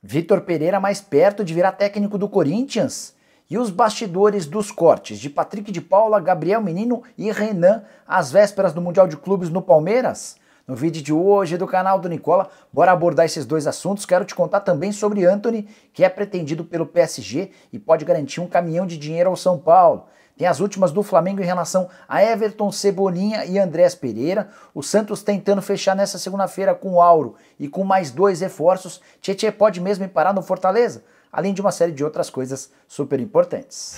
Vitor Pereira mais perto de virar técnico do Corinthians? E os bastidores dos cortes de Patrick de Paula, Gabriel Menino e Renan às vésperas do Mundial de Clubes no Palmeiras? No vídeo de hoje do canal do Nicola, bora abordar esses dois assuntos. Quero te contar também sobre Antony, que é pretendido pelo PSG e pode garantir um caminhão de dinheiro ao São Paulo. Tem as últimas do Flamengo em relação a Everton, Cebolinha e Andrés Pereira. O Santos tentando fechar nessa segunda-feira com o Auro e com mais 2 reforços. Tietê pode mesmo ir parar no Fortaleza? Além de uma série de outras coisas super importantes.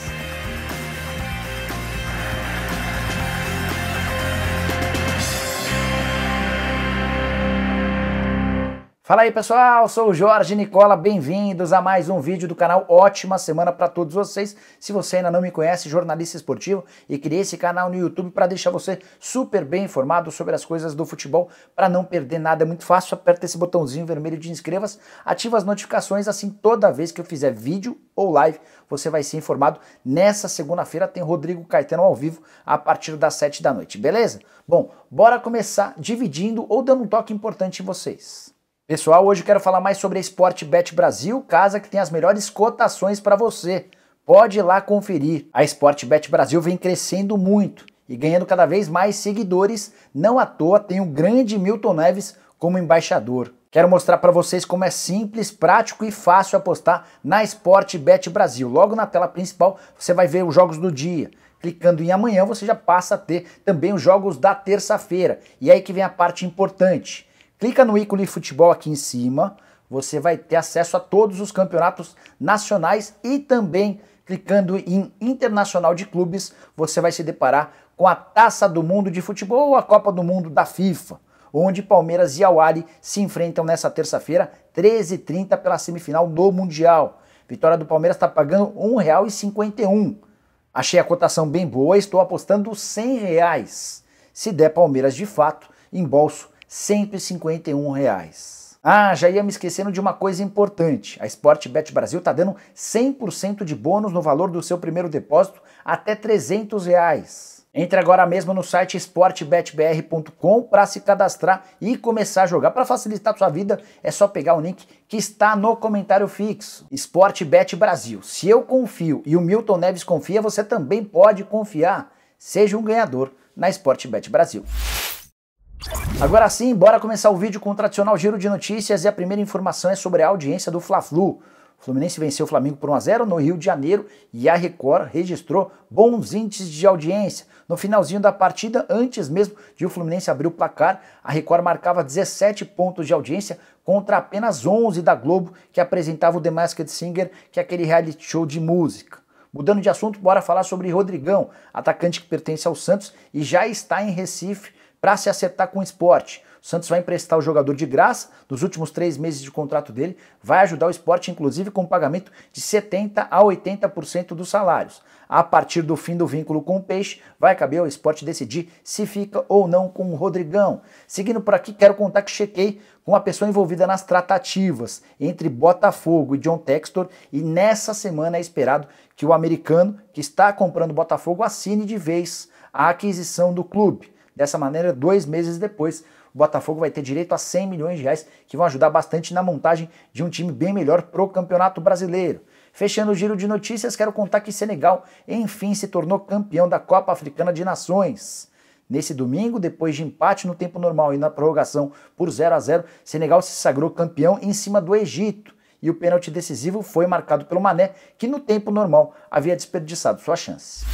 Fala aí pessoal, sou o Jorge Nicola, bem-vindos a mais um vídeo do canal. Ótima semana para todos vocês. Se você ainda não me conhece, jornalista esportivo, e criei esse canal no YouTube para deixar você super bem informado sobre as coisas do futebol, para não perder nada. É muito fácil, aperta esse botãozinho vermelho de inscreva-se, ativa as notificações, assim toda vez que eu fizer vídeo ou live, você vai ser informado. Nessa segunda-feira tem Rodrigo Caetano ao vivo a partir das 7 da noite, beleza? Bom, bora começar dividindo ou dando um toque importante em vocês. Pessoal, hoje eu quero falar mais sobre a Sportbet Brasil, casa que tem as melhores cotações para você. Pode ir lá conferir. A Sportbet Brasil vem crescendo muito e ganhando cada vez mais seguidores. Não à toa tem o grande Milton Neves como embaixador. Quero mostrar para vocês como é simples, prático e fácil apostar na Sportbet Brasil. Logo na tela principal você vai ver os jogos do dia. Clicando em amanhã você já passa a ter também os jogos da terça-feira. E aí que vem a parte importante. Clica no ícone futebol aqui em cima, você vai ter acesso a todos os campeonatos nacionais e também clicando em Internacional de Clubes, você vai se deparar com a Taça do Mundo de Futebol ou a Copa do Mundo da FIFA, onde Palmeiras e Al-Ahly se enfrentam nessa terça-feira, 13h30 pela semifinal do Mundial. Vitória do Palmeiras está pagando R$ 1,51. Achei a cotação bem boa, estou apostando R$ 100. Se der Palmeiras de fato, embolso R$ 151. Ah, já ia me esquecendo de uma coisa importante. A Sportbet Brasil está dando 100% de bônus no valor do seu primeiro depósito até R$ 300. Entre agora mesmo no site sportbetbr.com para se cadastrar e começar a jogar. Para facilitar a sua vida, é só pegar o link que está no comentário fixo. Sportbet Brasil. Se eu confio e o Milton Neves confia, você também pode confiar. Seja um ganhador na Sportbet Brasil. Agora sim, bora começar o vídeo com o tradicional giro de notícias e a primeira informação é sobre a audiência do Fla-Flu. O Fluminense venceu o Flamengo por 1-0 no Rio de Janeiro e a Record registrou bons índices de audiência. No finalzinho da partida, antes mesmo de o Fluminense abrir o placar, a Record marcava 17 pontos de audiência contra apenas 11 da Globo, que apresentava o The Masked Singer, que é aquele reality show de música. Mudando de assunto, bora falar sobre Rodrigão, atacante que pertence ao Santos e já está em Recife para se acertar com o Sport. O Santos vai emprestar o jogador de graça nos últimos 3 meses de contrato dele, vai ajudar o Sport inclusive com pagamento de 70% a 80% dos salários. A partir do fim do vínculo com o Peixe, vai caber ao Sport decidir se fica ou não com o Rodrigão. Seguindo por aqui, quero contar que chequei com uma pessoa envolvida nas tratativas entre Botafogo e John Textor e nessa semana é esperado que o americano que está comprando o Botafogo assine de vez a aquisição do clube. Dessa maneira, 2 meses depois, o Botafogo vai ter direito a R$ 100 milhões, que vão ajudar bastante na montagem de um time bem melhor para o Campeonato Brasileiro. Fechando o giro de notícias, quero contar que Senegal, enfim, se tornou campeão da Copa Africana de Nações. Nesse domingo, depois de empate no tempo normal e na prorrogação por 0-0, Senegal se sagrou campeão em cima do Egito. E o pênalti decisivo foi marcado pelo Mané, que no tempo normal havia desperdiçado sua chance.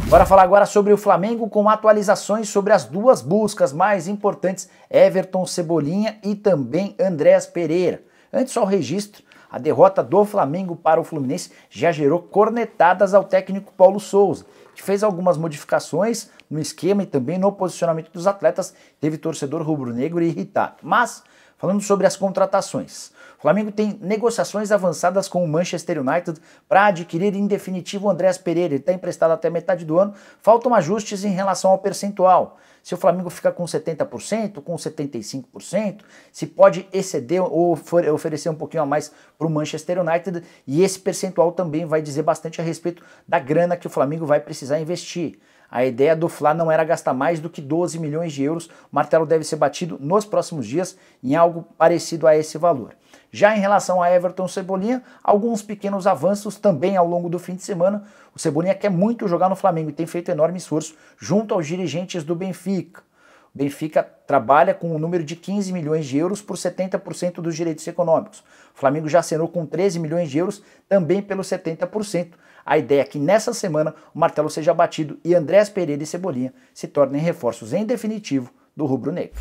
Bora falar agora sobre o Flamengo com atualizações sobre as 2 buscas mais importantes, Everton, Cebolinha e também Andrés Pereira. Antes só o registro, a derrota do Flamengo para o Fluminense já gerou cornetadas ao técnico Paulo Souza, que fez algumas modificações no esquema e também no posicionamento dos atletas, teve torcedor rubro-negro irritado. Mas, falando sobre as contratações, o Flamengo tem negociações avançadas com o Manchester United para adquirir em definitivo o Andrés Pereira. Ele está emprestado até metade do ano, faltam ajustes em relação ao percentual. Se o Flamengo fica com 70%, com 75%, se pode exceder ou oferecer um pouquinho a mais para o Manchester United, e esse percentual também vai dizer bastante a respeito da grana que o Flamengo vai precisar investir. A ideia do Fla não era gastar mais do que 12 milhões de euros, o martelo deve ser batido nos próximos dias em algo parecido a esse valor. Já em relação a Everton e Cebolinha, alguns pequenos avanços também ao longo do fim de semana. O Cebolinha quer muito jogar no Flamengo e tem feito enorme esforço junto aos dirigentes do Benfica. O Benfica trabalha com um número de 15 milhões de euros por 70% dos direitos econômicos. O Flamengo já assinou com 13 milhões de euros também pelos 70%. A ideia é que nessa semana o martelo seja batido e Andrés Pereira e Cebolinha se tornem reforços em definitivo do rubro-negro.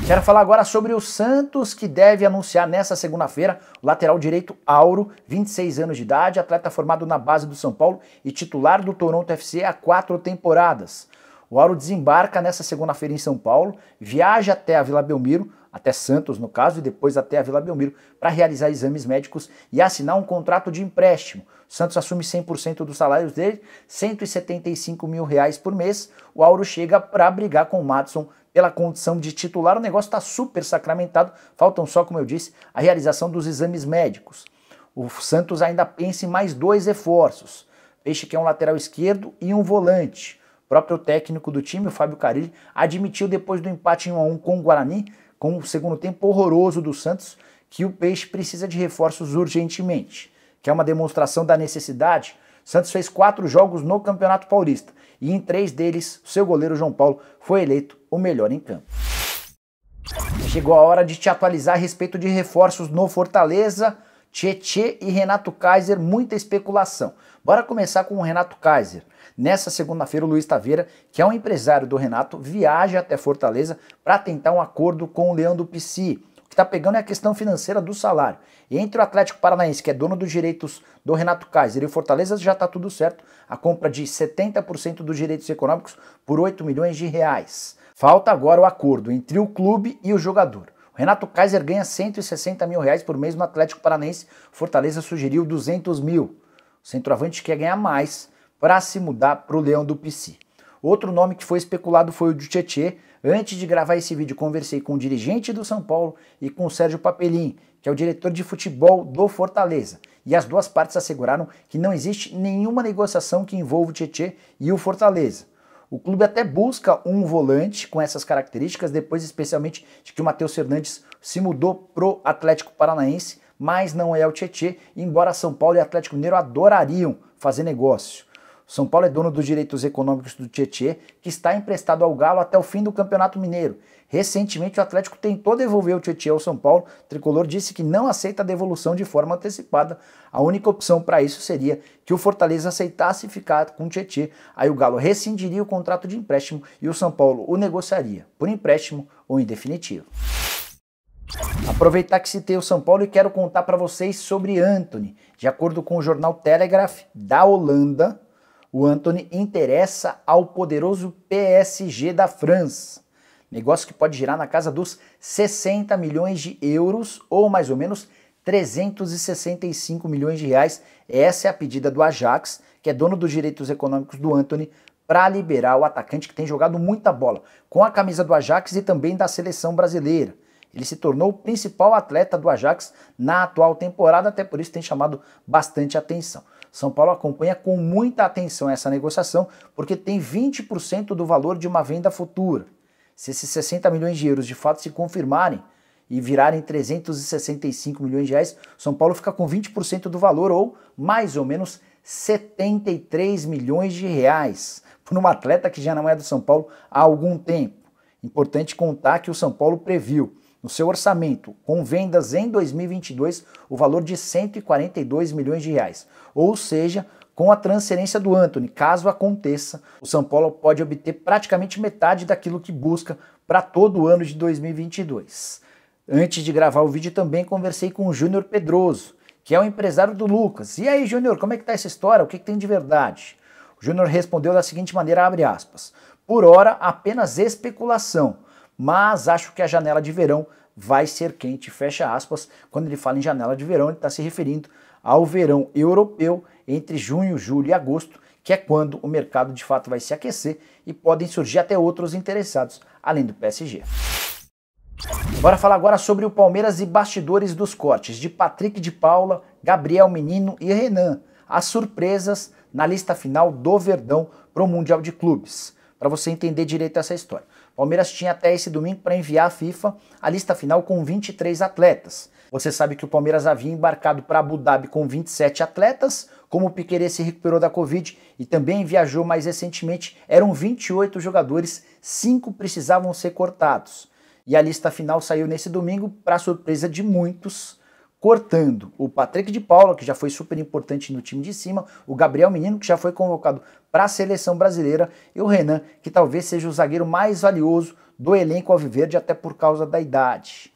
Quero falar agora sobre o Santos, que deve anunciar nessa segunda-feira o lateral direito Auro, 26 anos de idade, atleta formado na base do São Paulo e titular do Toronto FC há 4 temporadas. O Auro desembarca nessa segunda-feira em São Paulo, viaja até a Vila Belmiro, até Santos no caso, e depois até a Vila Belmiro para realizar exames médicos e assinar um contrato de empréstimo. O Santos assume 100% dos salários dele, R$175 mil por mês. O Auro chega para brigar com o Madison pela condição de titular. O negócio está super sacramentado, faltam só, como eu disse, a realização dos exames médicos. O Santos ainda pensa em mais 2 reforços. Peixe que é um lateral esquerdo e um volante. O próprio técnico do time, o Fábio Carille, admitiu depois do empate em 1-1 com o Guarani, com o segundo tempo horroroso do Santos, que o Peixe precisa de reforços urgentemente, que é uma demonstração da necessidade. O Santos fez 4 jogos no Campeonato Paulista e em 3 deles, o seu goleiro João Paulo foi eleito o melhor em campo. Chegou a hora de te atualizar a respeito de reforços no Fortaleza. Tietê e Renato Kaiser, muita especulação. Bora começar com o Renato Kaiser. Nessa segunda-feira, o Luiz Taveira, que é um empresário do Renato, viaja até Fortaleza para tentar um acordo com o Leão do Pici. O que está pegando é a questão financeira do salário. E entre o Atlético Paranaense, que é dono dos direitos do Renato Kaiser, e o Fortaleza já está tudo certo. A compra de 70% dos direitos econômicos por R$8 milhões. Falta agora o acordo entre o clube e o jogador. O Renato Kaiser ganha R$160 mil por mês no Atlético Paranaense. Fortaleza sugeriu 200 mil. O centroavante quer ganhar mais para se mudar para o Leão do Pici. Outro nome que foi especulado foi o de Tietê. Antes de gravar esse vídeo, conversei com o dirigente do São Paulo e com o Sérgio Papelin, que é o diretor de futebol do Fortaleza. E as duas partes asseguraram que não existe nenhuma negociação que envolva o Tietê e o Fortaleza. O clube até busca um volante com essas características, depois especialmente de que o Matheus Fernandes se mudou pro Atlético Paranaense, mas não é o Tietê, embora São Paulo e Atlético Mineiro adorariam fazer negócio. São Paulo é dono dos direitos econômicos do Tietê, que está emprestado ao Galo até o fim do Campeonato Mineiro. Recentemente o Atlético tentou devolver o Tietê ao São Paulo. O tricolor disse que não aceita a devolução de forma antecipada. A única opção para isso seria que o Fortaleza aceitasse ficar com o Tietê. Aí o Galo rescindiria o contrato de empréstimo e o São Paulo o negociaria por empréstimo ou em definitivo. Aproveitar que citei o São Paulo e quero contar para vocês sobre Antony. De acordo com o jornal Telegraph da Holanda, o Antony interessa ao poderoso PSG da França. Negócio que pode girar na casa dos 60 milhões de euros ou mais ou menos 365 milhões de reais. Essa é a pedida do Ajax, que é dono dos direitos econômicos do Antony, para liberar o atacante que tem jogado muita bola com a camisa do Ajax e também da seleção brasileira. Ele se tornou o principal atleta do Ajax na atual temporada, até por isso tem chamado bastante atenção. São Paulo acompanha com muita atenção essa negociação, porque tem 20% do valor de uma venda futura. Se esses 60 milhões de euros de fato se confirmarem e virarem 365 milhões de reais, São Paulo fica com 20% do valor, ou mais ou menos 73 milhões de reais, por um atleta que já não é do São Paulo há algum tempo. Importante contar que o São Paulo previu no seu orçamento, com vendas em 2022, o valor de 142 milhões de reais. Ou seja, com a transferência do Antony, caso aconteça, o São Paulo pode obter praticamente metade daquilo que busca para todo o ano de 2022. Antes de gravar o vídeo também conversei com o Júnior Pedroso, que é o empresário do Lucas. E aí, Júnior, como é que tá essa história? O que tem de verdade? O Júnior respondeu da seguinte maneira, abre aspas, por hora apenas especulação, mas acho que a janela de verão vai ser quente, fecha aspas. Quando ele fala em janela de verão, ele está se referindo ao verão europeu entre junho, julho e agosto, que é quando o mercado de fato vai se aquecer e podem surgir até outros interessados, além do PSG. Bora falar agora sobre o Palmeiras e bastidores dos cortes de Patrick de Paula, Gabriel Menino e Renan, as surpresas na lista final do Verdão para o Mundial de Clubes. Para você entender direito essa história. Palmeiras tinha até esse domingo para enviar à FIFA a lista final com 23 atletas. Você sabe que o Palmeiras havia embarcado para Abu Dhabi com 27 atletas, como o Piquerez se recuperou da Covid e também viajou mais recentemente, eram 28 jogadores, 5 precisavam ser cortados. E a lista final saiu nesse domingo, para surpresa de muitos, cortando o Patrick de Paula, que já foi super importante no time de cima, o Gabriel Menino, que já foi convocado para a seleção brasileira, e o Renan, que talvez seja o zagueiro mais valioso do elenco alviverde, até por causa da idade.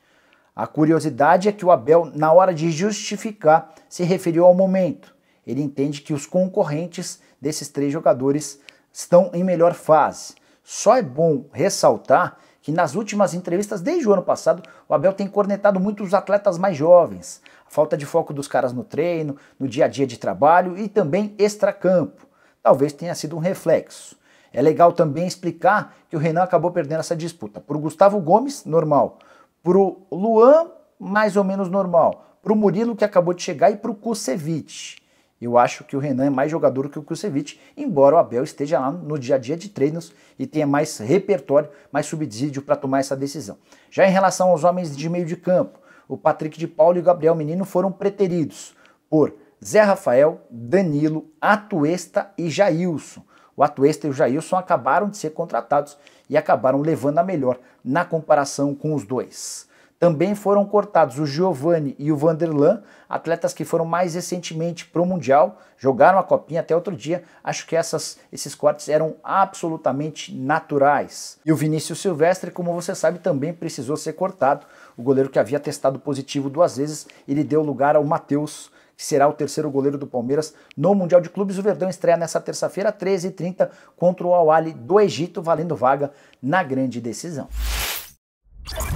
A curiosidade é que o Abel, na hora de justificar, se referiu ao momento. Ele entende que os concorrentes desses 3 jogadores estão em melhor fase. Só é bom ressaltar que nas últimas entrevistas, desde o ano passado, o Abel tem cornetado muito os atletas mais jovens, a falta de foco dos caras no treino, no dia a dia de trabalho e também extracampo. Talvez tenha sido um reflexo. É legal também explicar que o Renan acabou perdendo essa disputa. Para o Gustavo Gomes, normal. Para o Luan, mais ou menos normal. Para o Murilo, que acabou de chegar, e para o Kusevich. Eu acho que o Renan é mais jogador que o Kusevich, embora o Abel esteja lá no dia a dia de treinos e tenha mais repertório, mais subsídio para tomar essa decisão. Já em relação aos homens de meio de campo, o Patrick de Paula e o Gabriel Menino foram preteridos por Zé Rafael, Danilo, Atuesta e Jailson. O Atuesta e o Jailson acabaram de ser contratados e acabaram levando a melhor na comparação com os dois. Também foram cortados o Giovani e o Vanderlan, atletas que foram mais recentemente para o Mundial, jogaram a copinha até outro dia. Acho que esses cortes eram absolutamente naturais. E o Vinícius Silvestre, como você sabe, também precisou ser cortado. O goleiro que havia testado positivo 2 vezes, ele deu lugar ao Matheus, que será o 3º goleiro do Palmeiras no Mundial de Clubes. O Verdão estreia nessa terça-feira, 13h30, contra o Al-Ahly do Egito, valendo vaga na grande decisão.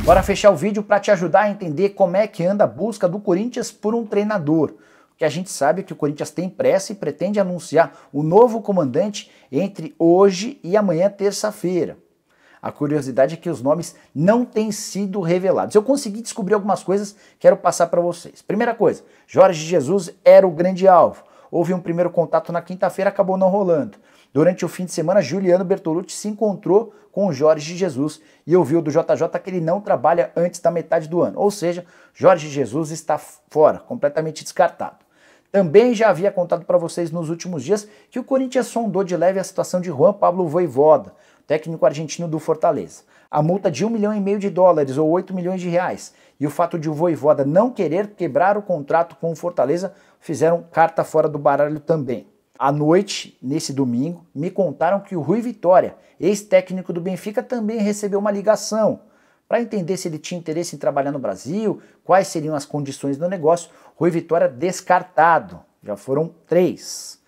Bora fechar o vídeo para te ajudar a entender como é que anda a busca do Corinthians por um treinador. O que a gente sabe é que o Corinthians tem pressa e pretende anunciar o novo comandante entre hoje e amanhã, terça-feira. A curiosidade é que os nomes não têm sido revelados. Eu consegui descobrir algumas coisas, quero passar para vocês. Primeira coisa, Jorge Jesus era o grande alvo. Houve um primeiro contato na quinta-feira, acabou não rolando. Durante o fim de semana, Juliano Bertolucci se encontrou com o Jorge Jesus e ouviu do JJ que ele não trabalha antes da metade do ano. Ou seja, Jorge Jesus está fora, completamente descartado. Também já havia contado para vocês nos últimos dias que o Corinthians sondou de leve a situação de Juan Pablo Vojvoda, técnico argentino do Fortaleza. A multa de $1,5 milhão ou 8 milhões de reais e o fato de o Vojvoda não querer quebrar o contrato com o Fortaleza fizeram carta fora do baralho também. À noite, nesse domingo, me contaram que o Rui Vitória, ex-técnico do Benfica, também recebeu uma ligação para entender se ele tinha interesse em trabalhar no Brasil, quais seriam as condições do negócio. Rui Vitória descartado, já foram 3.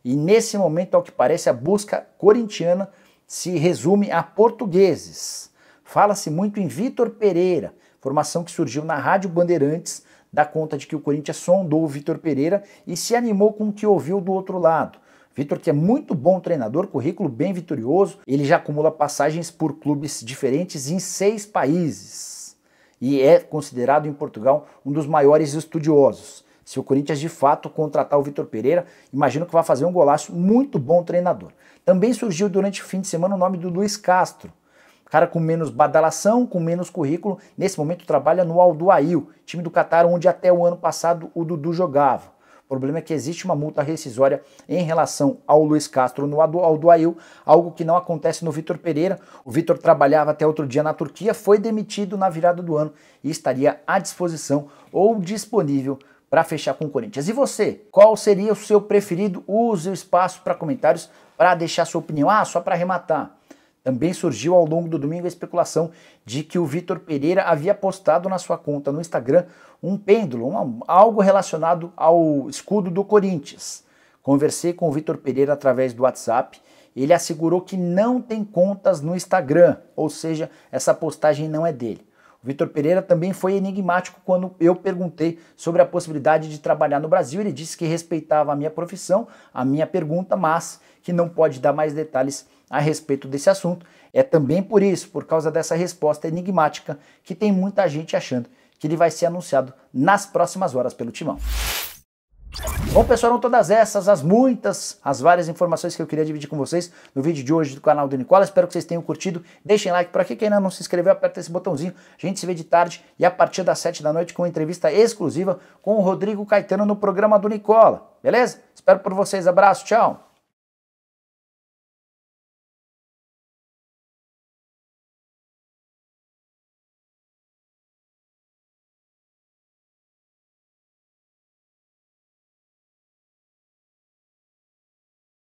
E nesse momento, ao que parece, a busca corintiana se resume a portugueses. Fala-se muito em Vitor Pereira, informação que surgiu na Rádio Bandeirantes, dá conta de que o Corinthians sondou o Vitor Pereira e se animou com o que ouviu do outro lado. Vitor, que é muito bom treinador, currículo bem vitorioso, ele já acumula passagens por clubes diferentes em 6 países e é considerado em Portugal um dos maiores estudiosos. Se o Corinthians de fato contratar o Vitor Pereira, imagino que vai fazer um golaço, muito bom treinador. Também surgiu durante o fim de semana o nome do Luiz Castro, cara com menos badalação, com menos currículo, nesse momento trabalha no Al-Duail, time do Catar, onde até o ano passado o Dudu jogava. O problema é que existe uma multa rescisória em relação ao Luiz Castro no Al-Duail, algo que não acontece no Vitor Pereira. O Vitor trabalhava até outro dia na Turquia, foi demitido na virada do ano e estaria à disposição ou disponível para fechar com o Corinthians. E você? Qual seria o seu preferido? Use o espaço para comentários para deixar sua opinião. Só para arrematar. Também surgiu ao longo do domingo a especulação de que o Vitor Pereira havia postado na sua conta no Instagram um pêndulo, algo relacionado ao escudo do Corinthians. Conversei com o Vitor Pereira através do WhatsApp, ele assegurou que não tem contas no Instagram, ou seja, essa postagem não é dele. O Vitor Pereira também foi enigmático quando eu perguntei sobre a possibilidade de trabalhar no Brasil. Ele disse que respeitava a minha profissão, a minha pergunta, mas que não pode dar mais detalhes a respeito desse assunto. É também por isso, por causa dessa resposta enigmática, que tem muita gente achando que ele vai ser anunciado nas próximas horas pelo Timão. Bom, pessoal, eram todas essas, as várias informações que eu queria dividir com vocês no vídeo de hoje do canal do Nicola. Espero que vocês tenham curtido. Deixem like por aqui. Quem ainda não se inscreveu, aperta esse botãozinho. A gente se vê de tarde e a partir das 7 da noite com uma entrevista exclusiva com o Rodrigo Caetano no programa do Nicola. Beleza? Espero por vocês. Abraço, tchau!